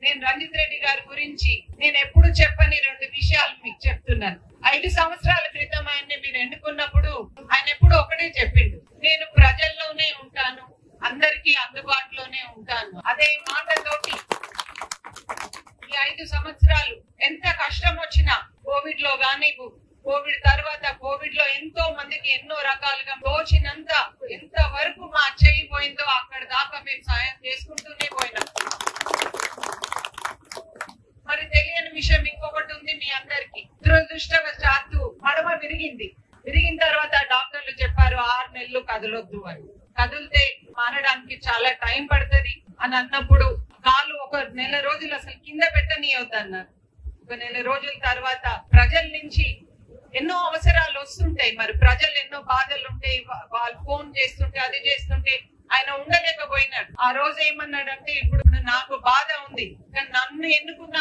నేను రంజిత్ రెడ్డి గారి గురించి నేను ఎప్పుడు చెప్పని 2 విషయాలు మీకు చెప్తున్నాను. 5 సంవత్సరాల క్రితం ఆయన్ని మీరు ఎన్నుకున్నప్పుడు ఆయన ఎప్పుడు ఒకటే చెప్పిండు, నేను ప్రజల్లోనే ఉంటాను, అందరికీ అందుబాటులోనే ఉంటాను. అదే మాటతోటి ఈ 5 సంవత్సరాలు ఎంత కష్టం వచ్చినా, కోవిడ్ లో గానీ, కోవిడ్ తర్వాత కోవిడ్ లో ఎంతో మందికి ఎన్నో రకాలుగా తోచినంత ఎంత వరకు మా చెయ్యి పోయిందో అక్కడ దాకా మేము సాయం చేసుకుంటూనే పోయినాం. మరి తెలియని విషయం ఇంకొకటి ఉంది మీ అందరికి. దురదృష్టవశాత్తు మడమ విరిగిన తర్వాత డాక్టర్లు చెప్పారు 6 నెలలు కదలొద్దు అని. కదిలితే మారడానికి చాలా టైం పడుతుంది అని అన్నప్పుడు కాలు 1 నెల రోజులు అసలు కింద పెట్టనీయవద్దు అన్నారు. 1 నెల రోజుల తర్వాత ప్రజల నుంచి ఎన్నో అవసరాలు వస్తుంటాయి, మరి ప్రజలు ఎన్నో బాధలు ఉంటాయి, వాళ్ళు ఫోన్ చేస్తుంటే అది చేస్తుంటే ఆయన ఉండలేకపోయినాడు. ఆ రోజు ఏమన్నాడంటే, ఇప్పుడు నాకు బాధ ఉంది కానీ నన్ను ఎన్నుకున్న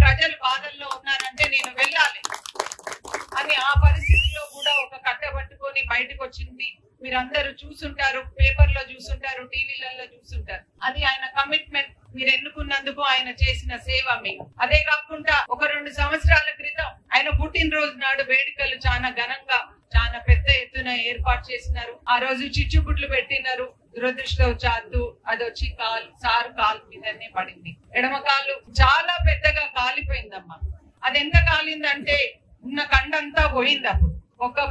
ప్రజలు బాధల్లో ఉన్నారంటే నేను వెళ్ళాలి అని ఆ పరిస్థితిలో కూడా ఒక కట్ట పట్టుకొని బయటకు వచ్చింది. మీరందరూ చూసుంటారు, పేపర్ లో చూసుంటారు, టీవీలలో చూసుంటారు. అది ఆయన కమిట్మెంట్. మీరు ఎన్నుకున్నందుకు ఆయన చేసిన సేవ మీకు. అదే కాకుండా 1-2 సంవత్సరాల క్రితం ఆయన పుట్టినరోజు నాడు వేడుకలు చాలా ఘనంగా చాలా పెద్ద ఎత్తున ఏర్పాటు చేసినారు. ఆ రోజు చిచ్చుబుట్లు పెట్టినారు. దురదృష్టవశాత్తు అది వచ్చి సారు కాలు మీదనే పడింది. ఎడమ కాలు చాలా పెద్దగా కాలిపోయిందమ్మా. అది ఎంత కాలిందంటే ఉన్న కండంతా పోయింది. అప్పుడు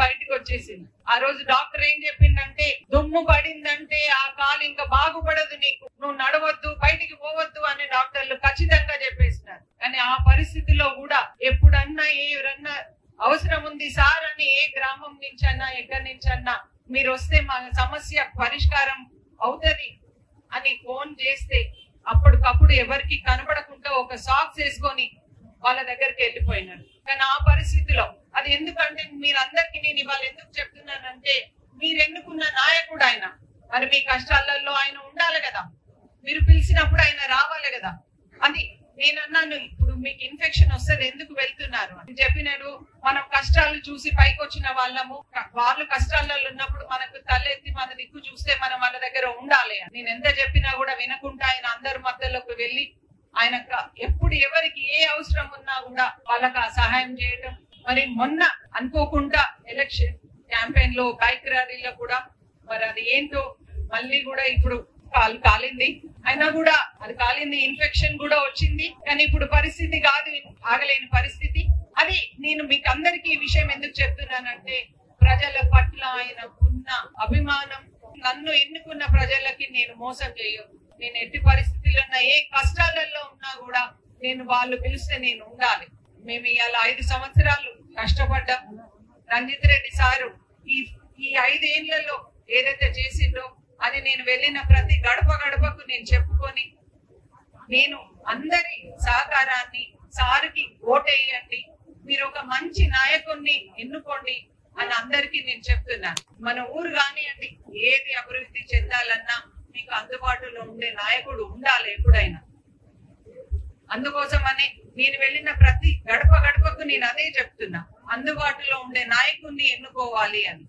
బయటకు వచ్చేసింది. ఆ రోజు డాక్టర్ ఏం చెప్పిందంటే, దుమ్ము పడిందంటే ఆ కాలు ఇంకా బాగుపడదు, నీకు నువ్వు నడవద్దు, బయటికి పోవద్దు అని డాక్టర్లు ఖచ్చితంగా చెప్పేసినారు. కానీ ఆ పరిస్థితిలో కూడా ఎప్పుడన్నా ఎవరన్నా అవసరం ఉంది సార్ అని ఏ గ్రామం నుంచి అన్నా ఎక్కడి నుంచి అన్నా మీరు వస్తే మా సమస్య పరిష్కారం అవుతది అని ఫోన్ చేస్తే అప్పటికప్పుడు ఎవరికి కనబడకుండా ఒక సాక్స్ వేసుకొని వాళ్ళ దగ్గరికి వెళ్ళిపోయినారు. కానీ ఆ పరిస్థితిలో అది ఎందుకంటే మీరందరికీ నేను ఇవాళ ఎందుకు చెప్తున్నానంటే, మీరు ఎన్నుకున్న నాయకుడు ఆయన. మరి మీ కష్టాలలో ఆయన ఉండాలి కదా, మీరు పిలిచినప్పుడు ఆయన రావాలి కదా. అది నేను అన్నాను, ఇప్పుడు మీకు ఇన్ఫెక్షన్ వస్తుంది ఎందుకు వెళ్తున్నారు అని చెప్పినాడు. మనం కష్టాలు చూసి పైకి వచ్చిన వాళ్ళము, వాళ్ళు కష్టాలలో ఉన్నప్పుడు మనకు తలెత్తి మన దిక్కు చూస్తే మనం వాళ్ళ దగ్గర ఉండాలి. నేను ఎంత చెప్పినా కూడా వినకుండా ఆయన అందరి మధ్యలోకి వెళ్ళి ఆయన ఎప్పుడు ఎవరికి ఏ అవసరం ఉన్నా కూడా వాళ్ళకి ఆ సహాయం చేయటం. మరి మొన్న అనుకోకుండా ఎలక్షన్ క్యాంపెయిన్ లో బైక్ ర్యాలీలో కూడా మరి అది ఏంటో మళ్ళీ కూడా ఇప్పుడు కాలింది. అయినా కూడా అది కాలింది, ఇన్ఫెక్షన్ కూడా వచ్చింది. కానీ ఇప్పుడు పరిస్థితి కాదు, ఆగలేని పరిస్థితి. అది నేను మీకు అందరికీ ఈ విషయం ఎందుకు చెప్తున్నానంటే, ప్రజల పట్ల ఆయన ఉన్న అభిమానం. నన్ను ఎన్నుకున్న ప్రజలకి నేను మోసం చేయను. నేను ఎట్టి పరిస్థితుల్లో ఉన్నా, ఏ కష్టాలలో ఉన్నా కూడా నేను వాళ్ళు పిలిస్తే నేను ఉండాలి. మేము ఇవాళ 5 సంవత్సరాలు కష్టపడ్డాం. రంజిత్ రెడ్డి సారు ఈ 5 ఏళ్లలో ఏదైతే చేసిండో అది నేను వెళ్ళిన ప్రతి గడపకు నేను చెప్పుకొని, నేను అందరి సహకారాన్ని సార్కి ఓటేయండి, మీరు ఒక మంచి నాయకుడిని ఎన్నుకోండి అని అందరికీ నేను చెప్తున్నాను. మన ఊరు కానివ్వండి, ఏది అభివృద్ధి చెందాలన్నా మీకు అందుబాటులో ఉండే నాయకుడు ఉండాలి ఎప్పుడైనా. అందుకోసమని నేను వెళ్ళిన ప్రతి గడపకు నేను అదే చెప్తున్నా, అందుబాటులో ఉండే నాయకుడిని ఎన్నుకోవాలి అని.